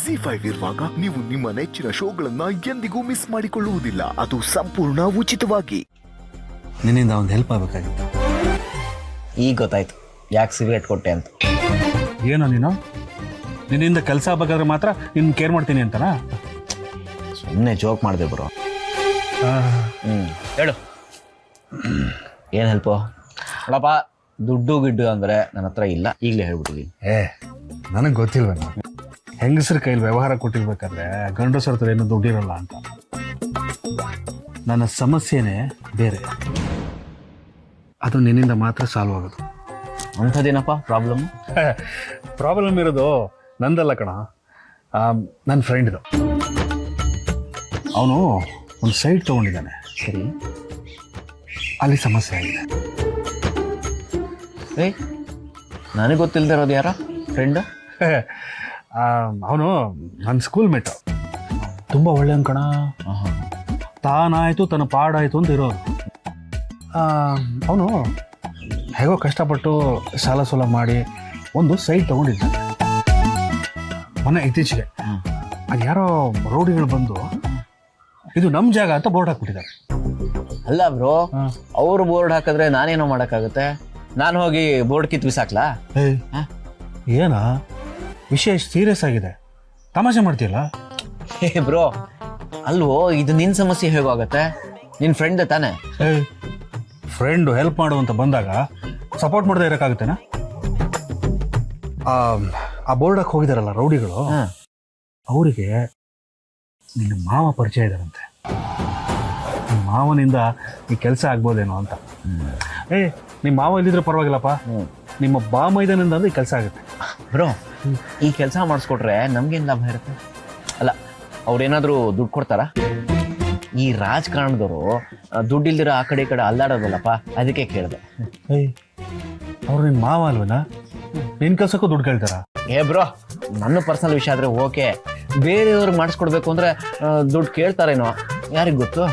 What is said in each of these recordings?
ZEE5 ಇರುವಾಗ ನೀವು ನಿಮ್ಮ ನೆಚ್ಚಿನ ಶೋಗಳನ್ನ ಎಂದಿಗೂ ಮಿಸ್ ಮಾಡಿಕೊಳ್ಳುವುದಿಲ್ಲ. ಅದು ಸಂಪೂರ್ಣ ಉಚಿತವಾಗಿ. ನಿನ್ನಿಂದ ಒಂದು ಹೆಲ್ಪ್ ಆಗಬೇಕಾಗಿತ್ತು. ಈಗ ಗೊತ್ತಾಯ್ತು ಯಾಕೆ ಸಿಗರೇಟ್ ಕೊಟ್ಟೆ ಅಂತ. ಏನೋ ನೀನು ನಿನ್ನಿಂದ ಕೆಲಸ ಆಗಬೇಕಾದ್ರೆ ಮಾತ್ರ ನಿನ್ನ ಕೇರ್ ಮಾಡ್ತೀನಿ ಅಂತನಾ? ಸುಮ್ಮನೆ ಜೋಕ್ ಮಾಡಿದೆ ಬ್ರೋ. ಹೇಳು ಏನು ಹೆಲ್ಪು? ಅಲ್ಲಪ್ಪ ದುಡ್ಡು ಗಿಡ್ಡು ಅಂದರೆ ನನ್ನ ಹತ್ರ ಇಲ್ಲ, ಈಗಲೇ ಹೇಳ್ಬಿಟ್ಟಿದ್ದೀನಿ. ನನಗೆ ಗೊತ್ತಿಲ್ವೇನೋ, ಹೆಂಗಸರ ಕೈಲಿ ವ್ಯವಹಾರ ಕೊಟ್ಟಿರ್ಬೇಕಾದ್ರೆ ಗಂಡಸರ ಹತ್ರ ಏನೂ ದುಡ್ಡಿರಲ್ಲ ಅಂತ. ನನ್ನ ಸಮಸ್ಯೆನೇ ಬೇರೆ, ಅದು ನಿನ್ನಿಂದ ಮಾತ್ರ ಸಾಲ್ವ್ ಆಗೋದು. ಅಂಥದ್ದೇನಪ್ಪ ಪ್ರಾಬ್ಲಮ್? ಪ್ರಾಬ್ಲಮ್ ಇರೋದು ನಂದಲ್ಲ ಕಣ, ನನ್ನ ಫ್ರೆಂಡ್ದು. ಅವನು ಒಂದು ಸೈಟ್ ತೊಗೊಂಡಿದ್ದಾನೆ. ಸರಿ, ಅಲ್ಲಿ ಸಮಸ್ಯೆ ಆಗಿದೆ. ನನಗೆ ಗೊತ್ತಿಲ್ಲದೆ ಇರೋದು ಯಾರ ಫ್ರೆಂಡ್? ಅವನು ನನ್ನ ಸ್ಕೂಲ್ ಮೇಟು, ತುಂಬ ಒಳ್ಳೆಯ ಕಣ. ತಾನಾಯಿತು ತನ್ನ ಪಾಡಾಯಿತು ಅಂತ ಇರೋರು. ಅವನು ಹೇಗೋ ಕಷ್ಟಪಟ್ಟು ಸಾಲ ಸೋಲ ಮಾಡಿ ಒಂದು ಸೈಟ್ ತೊಗೊಂಡಿದ್ದಾನೆ. ಮೊನ್ನೆ ಇತ್ತೀಚೆಗೆ ಅದು ಯಾರೋ ರೌಡಿಗಳು ಬಂದು ಇದು ನಮ್ಮ ಜಾಗ ಅಂತ ಬೋರ್ಡ್ ಹಾಕ್ಬಿಟ್ಟಿದ್ದಾರೆ. ಅಲ್ಲ ಬ್ರೋ, ಅವ್ರು ಬೋರ್ಡ್ ಹಾಕಿದ್ರೆ ನಾನೇನೋ ಮಾಡೋಕ್ಕಾಗುತ್ತೆ? ನಾನು ಹೋಗಿ ಬೋರ್ಡ್ ಕಿತ್ತು ಬಿಸಾಕ್ಲಾ? ಏನ ವಿಷಯ ಸೀರಿಯಸ್ ಆಗಿದೆ, ತಮಾಷೆ ಮಾಡ್ತೀಯಲ್ಲ? ಬ್ರೋ ಅಲ್ವೋ, ಇದು ನಿನ್ನ ಸಮಸ್ಯೆ ಹೇಗಾಗತ್ತೆ? ನಿನ್ನ ಫ್ರೆಂಡ್ ತಾನೆ? ಫ್ರೆಂಡು ಹೆಲ್ಪ್ ಮಾಡು ಅಂತ ಬಂದಾಗ ಸಪೋರ್ಟ್ ಮಾಡದೆ ಇರೋಕ್ಕಾಗುತ್ತೇನಾ? ಆ ಬೋರ್ಡಕ್ಕೆ ಹೋಗಿದಾರಲ್ಲ ರೌಡಿಗಳು, ಅವರಿಗೆ ನಿನ್ನ ಮಾವ ಪರಿಚಯ ಇದ್ದಾರಂತೆ. ನಿಮ್ಮ ಮಾವನಿಂದ ಈ ಕೆಲಸ ಆಗ್ಬೋದೇನೋ ಅಂತ. ನಿಮ್ಮ ಮಾವ ಇಲ್ಲಿದ್ರೆ ಪರವಾಗಿಲ್ಲಪ್ಪ, ನಿಮ್ಮ ಬಾಮೈದನಿಂದ ಅಂದ್ರೆ ಈ ಕೆಲಸ ಆಗುತ್ತೆ. ಬ್ರೋ, ಈ ಕೆಲಸ ಮಾಡಿಸ್ಕೊಟ್ರೆ ನಮ್ಗೇನು ಲಾಭ ಇರುತ್ತೆ? ಅಲ್ಲ, ಅವ್ರೇನಾದರೂ ದುಡ್ಡು ಕೊಡ್ತಾರಾ? ಈ ರಾಜಕಾರಣದವರು ದುಡ್ಡಿಲ್ದಿರೋ ಆ ಕಡೆ ಈ ಕಡೆ ಅಲ್ಲಾಡೋದಲ್ಲಪ್ಪ, ಅದಕ್ಕೆ ಕೇಳಿದೆ. ಅವ್ರು ನಿನ್ನ ಮಾವ ಅಲ್ವೇನಾ? ನಿನ್ನ ಕೆಲಸಕ್ಕೂ ದುಡ್ಡು ಕೇಳ್ತಾರ? ಬ್ರೋ, ನನ್ನ ಪರ್ಸನಲ್ ವಿಷಯ ಆದರೆ ಓಕೆ, ಬೇರೆಯವ್ರಿಗೆ ಮಾಡಿಸ್ಕೊಡ್ಬೇಕು ಅಂದರೆ ದುಡ್ಡು ಕೇಳ್ತಾರೇನೋ, ಯಾರಿಗೆ ಗೊತ್ತು?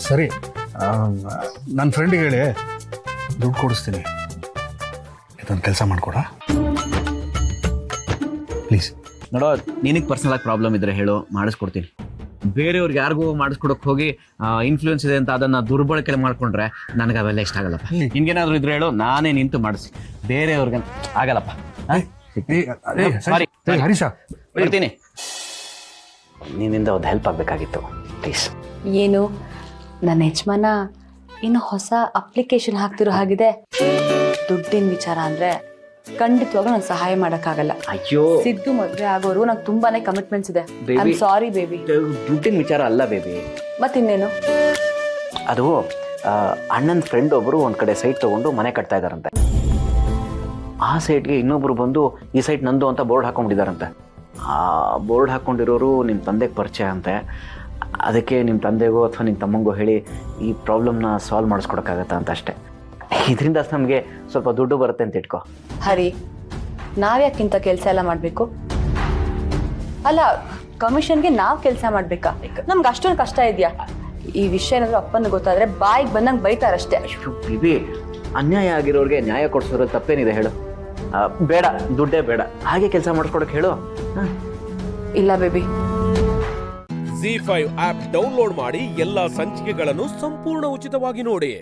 ಸರಿ, ನನ್ನ ಫ್ರೆಂಡಿಗೆ ಹೇಳಿ ದುಡ್ಡು ಕೊಡಿಸ್ತೀನಿ, ಇದೊಂದು ಕೆಲಸ ಮಾಡಿಕೊಡ ಪ್ಲೀಸ್. ನೋಡೋ, ನಿನಗೆ ಪರ್ಸನಲ್ ಆಗಿ ಪ್ರಾಬ್ಲಮ್ ಇದ್ರೆ ಹೇಳು, ಮಾಡಿಸ್ಕೊಡ್ತೀನಿ. ಬೇರೆಯವ್ರಿಗೆ ಯಾರಿಗೂ ಮಾಡಿಸ್ಕೊಡಕ್ಕೆ ಹೋಗಿ ಇನ್ಫ್ಲೂಯೆನ್ಸ್ ಇದೆ ಅಂತ ಅದನ್ನು ದುರ್ಬಳಕೆ ಮಾಡ್ಕೊಂಡ್ರೆ ನನಗೆ ಅವೆಲ್ಲ ಇಷ್ಟ ಆಗಲ್ಲಪ್ಪ. ನಿನ್ಗೇನಾದರೂ ಇದ್ರೆ ಹೇಳು, ನಾನೇ ನಿಂತು ಮಾಡಿಸಿ, ಬೇರೆಯವ್ರಿಗೆ ಆಗಲ್ಲಪ್ಪ. ಸಾರಿ ಹರೀಶ, ಹೇಳ್ತೀನಿ. ನಿನ್ನಿಂದ ಒಂದು ಹೆಲ್ಪ್ ಆಗಬೇಕಾಗಿತ್ತು, ಪ್ಲೀಸ್. ಏನು ನನ್ನ ಯಜಮಾನ ಇನ್ನು ಹೊಸ ಅಪ್ಲಿಕೇಶನ್ ಹಾಕ್ತಿರೋ ಹಾಗಿದೆ. ದುಡ್ಡಿನ ವಿಚಾರ ಅಂದರೆ ಖಂಡಿತವಾಗ್ಲೂ ನಾನು ಸಹಾಯ ಮಾಡೋಕ್ಕಾಗಲ್ಲ. ಅಯ್ಯೋ, ಸಿದ್ದು ಮದುವೆ ಆಗೋರು ನಂಗೆ ತುಂಬಾನೇ ಕಮಿಟ್ಮೆಂಟ್ಸ್ ಇದೆ. I am sorry baby. ದುಡ್ಡಿನ ವಿಚಾರ ಅಲ್ಲ ಬೇಬಿ. ಮತ್ತಿನ್ನೇನು? ಅದು ಅಣ್ಣನ ಫ್ರೆಂಡ್ ಒಬ್ಬರು ಒಂದು ಕಡೆ ಸೈಟ್ ತೊಗೊಂಡು ಮನೆ ಕಟ್ತಾ ಇದ್ದಾರಂತೆ. ಆ ಸೈಟ್ಗೆ ಇನ್ನೊಬ್ಬರು ಬಂದು ಈ ಸೈಟ್ ನಂದು ಅಂತ ಬೋರ್ಡ್ ಹಾಕೊಂಡ್ಬಿಟ್ಟಿದ್ದಾರಂತೆ. ಆ ಬೋರ್ಡ್ ಹಾಕ್ಕೊಂಡಿರೋರು ನಿಮ್ಮ ತಂದೆಗೆ ಪರಿಚಯ ಅಂತೆ. ಅದಕ್ಕೆ ನಿಮ್ಮ ತಂದೆಗೋ ಅಥವಾ ನಿಮ್ಮ ತಮ್ಮಂಗೋ ಹೇಳಿ ಈ ಪ್ರಾಬ್ಲಮ್ನ ಸಾಲ್ವ್ ಮಾಡಿಸ್ಕೊಡೋಕ್ಕಾಗತ್ತಾ ಅಂತ ಅಷ್ಟೇ. ಇದರಿಂದ ನಮಗೆ ಸ್ವಲ್ಪ ದುಡ್ಡು ಬರುತ್ತೆ ಅಂತ ಇಟ್ಕೋ. ಹರಿ, ನಾವ್ಯಾಕಿಂತ ಕೆಲಸ ಎಲ್ಲ ಮಾಡಬೇಕು? ಅಲ್ಲ, ಕಮಿಷನ್ಗೆ ನಾವು ಕೆಲಸ ಮಾಡಬೇಕಾ? ನಮ್ಗೆ ಅಷ್ಟೊಂದು ಕಷ್ಟ ಇದೆಯಾ? ಈ ವಿಷಯ ಏನಾದರೂ ಅಪ್ಪನಿಗೆ ಗೊತ್ತಾದರೆ ಬಾಯಿಗೆ ಬಂದಂಗೆ ಬೈತಾರಷ್ಟೇ. ಬಿಬಿ, ಅನ್ಯಾಯ ಆಗಿರೋರಿಗೆ ನ್ಯಾಯ ಕೊಡಿಸೋರು ತಪ್ಪೇನಿದೆ ಹೇಳು? ಬೇಡ, ದುಡ್ಡೇ ಬೇಡ, ಹಾಗೆ ಕೆಲಸ ಮಾಡಿಸ್ಕೊಡಕ್ಕೆ ಹೇಳು. ಇಲ್ಲ ಬೇಬಿ. ZEE5 ಆಪ್ ಡೌನ್ಲೋಡ್ ಮಾಡಿ ಎಲ್ಲಾ ಸಂಚಿಕೆಗಳನ್ನು ಸಂಪೂರ್ಣ ಉಚಿತವಾಗಿ ನೋಡಿ.